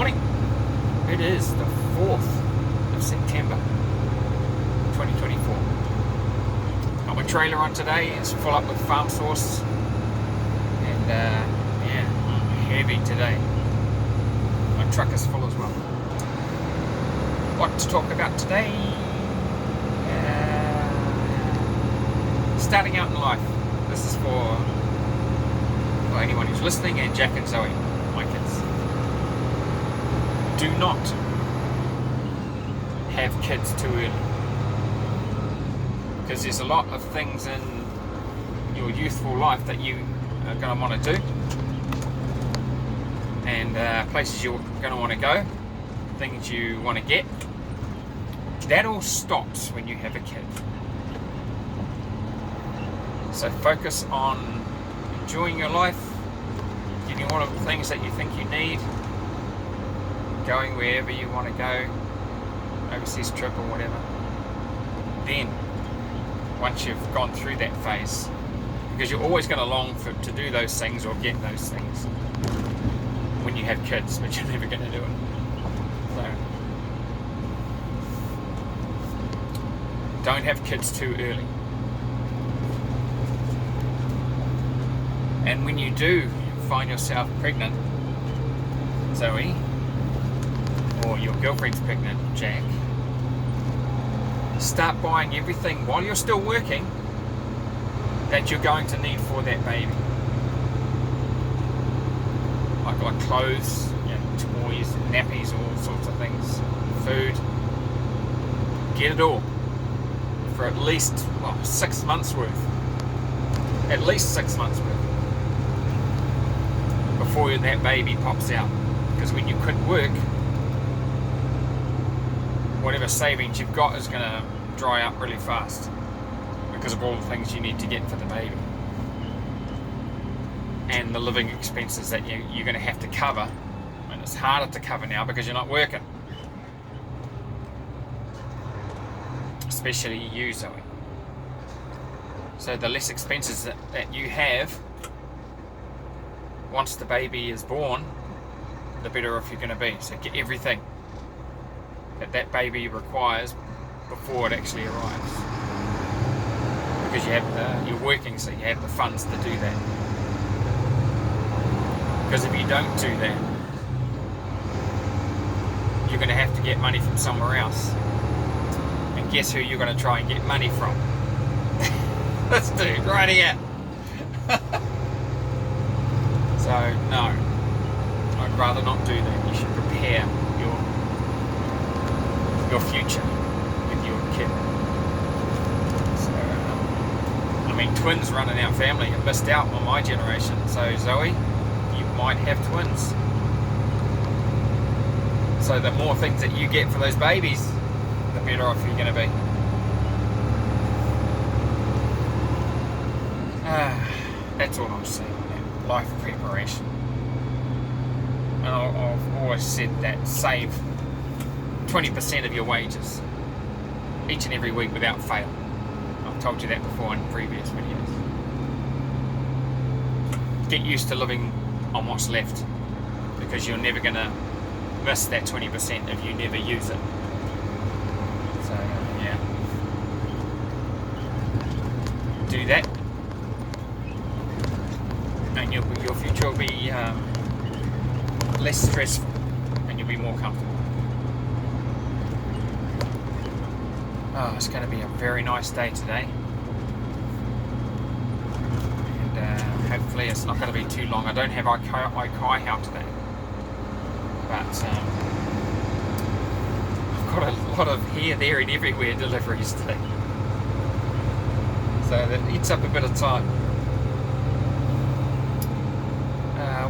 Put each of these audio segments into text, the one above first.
morning. It is the 4th of September 2024. Got my trailer on today. It's full up with farm sauce. And I'm heavy today. My truck is full as well. What to talk about today? Starting out in life. This is for anyone who's listening, and Jack and Zoe, my kids. Do not have kids too early, because there's a lot of things in your youthful life that you are going to want to do, and places you're going to want to go, things you want to get. That all stops when you have a kid. So focus on enjoying your life, getting all of the things that you think you need, going wherever you want to go, overseas trip or whatever. Then, once you've gone through that phase, because you're always going to long to do those things or get those things when you have kids, but you're never going to do it. So, don't have kids too early. And when you do find yourself pregnant, Zoe, or your girlfriend's pregnant, Jack, start buying everything while you're still working that you're going to need for that baby. Like clothes, toys, nappies, all sorts of things, food. Get it all for at least 6 months worth. At least 6 months worth. Before that baby pops out, because when you quit work, whatever savings you've got is going to dry up really fast because of all the things you need to get for the baby and the living expenses that you're going to have to cover, and it's harder to cover now because you're not working, especially you, Zoe. So the less expenses that you have once the baby is born, the better off you're going to be. So get everything that baby requires before it actually arrives, because you're working, so you have the funds to do that. Because if you don't do that, you're going to have to get money from somewhere else, and guess who you're going to try and get money from? This dude right here. So no, I'd rather not do that. You should prepare your future with your kid. So, twins run in our family have missed out on my generation. So Zoe, you might have twins. So the more things that you get for those babies, the better off you're going to be. That's all I'm saying. Life preparation. And I've always said that save 20% of your wages each and every week without fail. I've told you that before in previous videos. Get used to living on what's left, because you're never going to miss that 20% if you never use it. So do that, and your future will be less stressful, and you'll be more comfortable. Oh, it's going to be a very nice day today, and hopefully it's not going to be too long. I don't have Ikai out today, but I've got a lot of here, there and everywhere deliveries today, so that eats up a bit of time.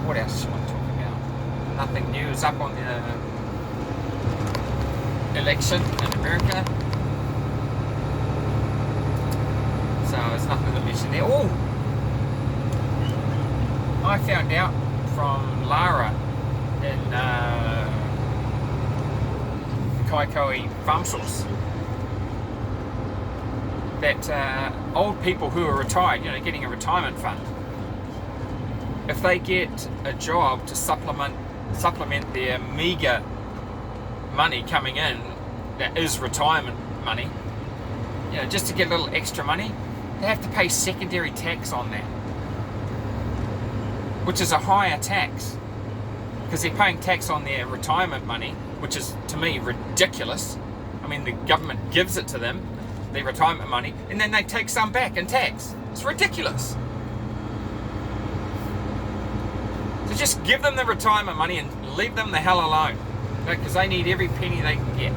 What else do you want to talk about? Nothing new is up on the election in America. So there's nothing to mention there. Oh! I found out from Lara in Kaikoui Farm Source that old people who are retired, getting a retirement fund, if they get a job to supplement supplement their meagre money coming in, that is retirement money, just to get a little extra money, they have to pay secondary tax on that, which is a higher tax, because they're paying tax on their retirement money, which is, to me, ridiculous. I mean, the government gives it to them, their retirement money, and then they take some back in tax. It's ridiculous. So just give them the retirement money and leave them the hell alone, because they need every penny they can get.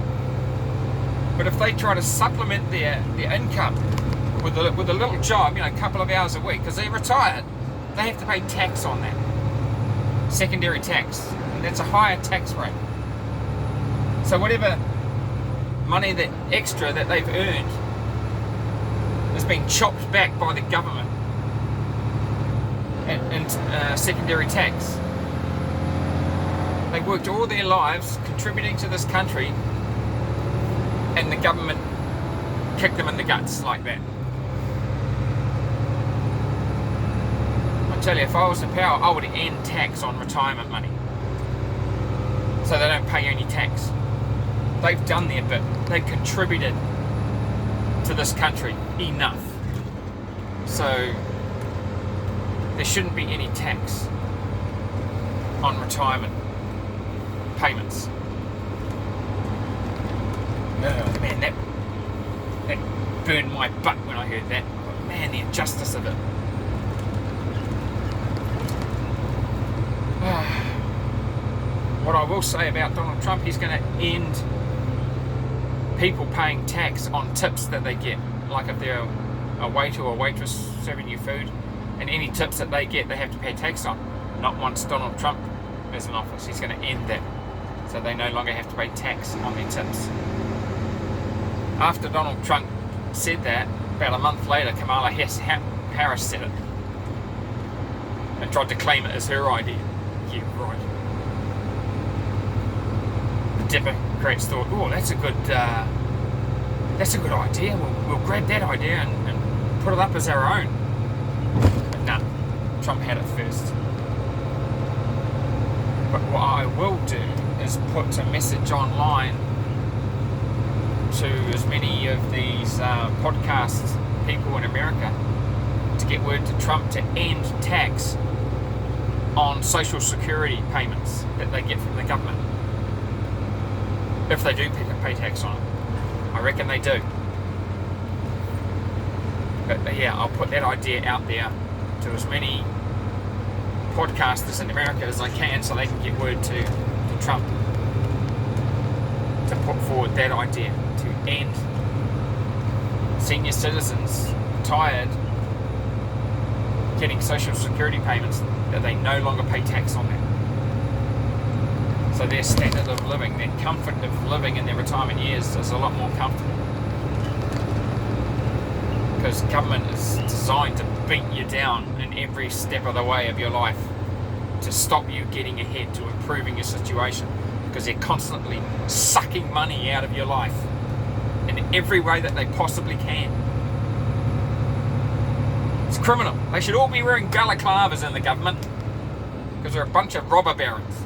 But if they try to supplement their income with a little job, a couple of hours a week, because they're retired, they have to pay tax on that. Secondary tax. And that's a higher tax rate. So whatever money, that extra that they've earned, has been chopped back by the government and secondary tax. They worked all their lives contributing to this country, and the government kicked them in the guts like that. I tell you, if I was in power, I would end tax on retirement money, so they don't pay any tax. They've done their bit. They've contributed to this country enough. So there shouldn't be any tax on retirement payments. Oh man, that burned my butt when I heard that. Oh, man, the injustice of it. What I will say about Donald Trump, he's going to end people paying tax on tips that they get. Like if they're a waiter or a waitress serving you food, and any tips that they get, they have to pay tax on. Not once Donald Trump is in office. He's going to end that, so they no longer have to pay tax on their tips. After Donald Trump said that, about a month later, Kamala Harris said it and tried to claim it as her idea. Yeah, right. The Democrats thought, oh, that's a good idea. We'll grab that idea and put it up as our own. But no, Trump had it first. But what I will do is put a message online to as many of these podcast people in America to get word to Trump to end tax on social security payments that they get from the government. If they do pay tax on it. I reckon they do. But yeah, I'll put that idea out there to as many podcasters in America as I can, so they can get word to Trump to put forward that idea to end senior citizens, retired, getting social security payments, that they no longer pay tax on that. So their standard of living, their comfort of living in their retirement years is a lot more comfortable. Because government is designed to beat you down in every step of the way of your life, to stop you getting ahead, to improving your situation, because they're constantly sucking money out of your life in every way that they possibly can. It's criminal. They should all be wearing balaclavas in the government, because they're a bunch of robber barons.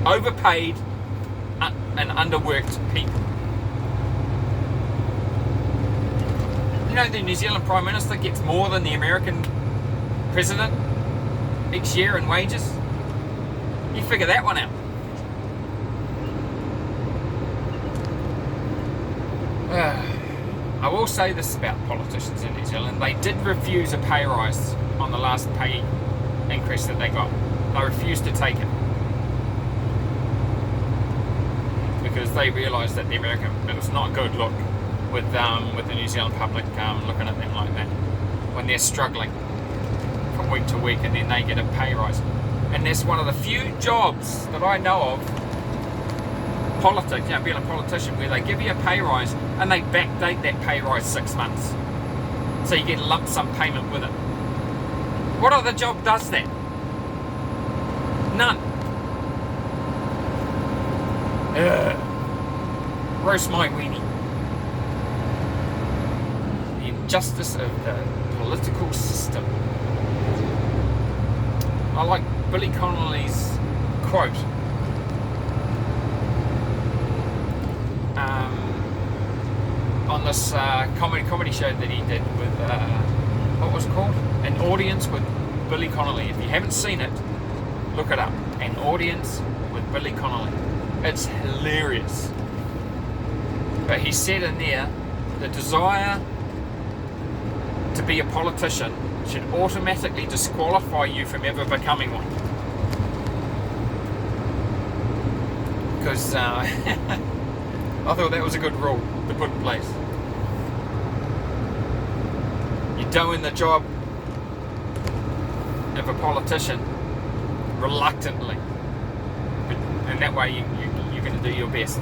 Overpaid and underworked people. You know, the New Zealand Prime Minister gets more than the American President each year in wages. You figure that one out. I will say this about politicians in New Zealand. They did refuse a pay rise on the last pay increase that they got. They refused to take it, because they realised that it was not a good look with the New Zealand public looking at them like that when they're struggling from week to week, and then they get a pay rise. And that's one of the few jobs that I know of, politics, being a politician, where they give you a pay rise and they backdate that pay rise 6 months, so you get a lump sum payment with it. What other job does that? None. Roast my weenie. The injustice of the political system. I like Billy Connolly's quote. On this comedy show that he did with, what was it called? An Audience with Billy Connolly. If you haven't seen it, look it up. An Audience with Billy Connolly. It's hilarious. But he said in there, the desire to be a politician should automatically disqualify you from ever becoming one. Because I thought that was a good rule to put in place. You're doing the job of a politician reluctantly, and that way you're going to do your best.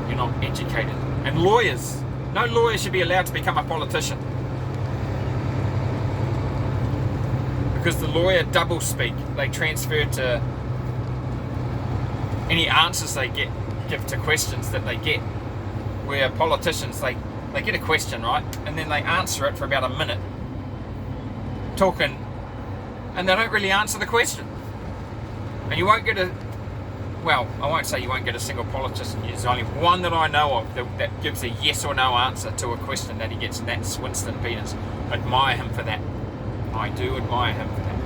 You're not educated. And lawyers, no lawyer should be allowed to become a politician, because the lawyer double speak. They transfer to any answers they give to questions that they get, where politicians, they get a question, right, and then they answer it for about a minute talking, and they don't really answer the question. And you won't get I won't say you won't get a single politician. There's only one that I know of that gives a yes or no answer to a question that he gets, and that's Winston Peters. Admire him for that. I do admire him for that.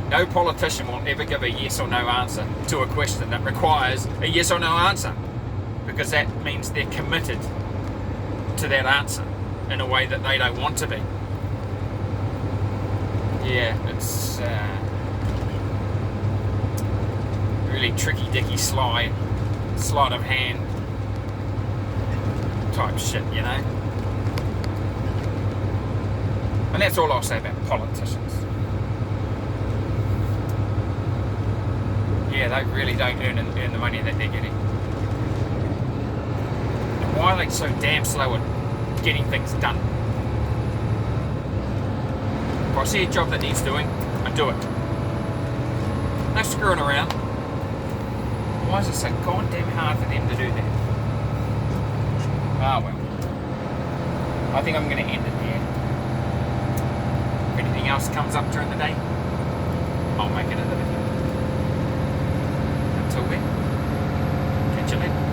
No politician will ever give a yes or no answer to a question that requires a yes or no answer, because that means they're committed to that answer in a way that they don't want to be. Yeah, it's really tricky, dicky, sleight of hand type shit, you know. And that's all I'll say about politicians. Yeah, they really don't earn the money that they're getting. And why are they so damn slow at getting things done? If I see a job that needs doing, I do it. No screwing around. Why is it so goddamn hard for them to do that? Ah, well. I think I'm going to end it here. If anything else comes up during the day, I'll make it a video. Until then, catch you later.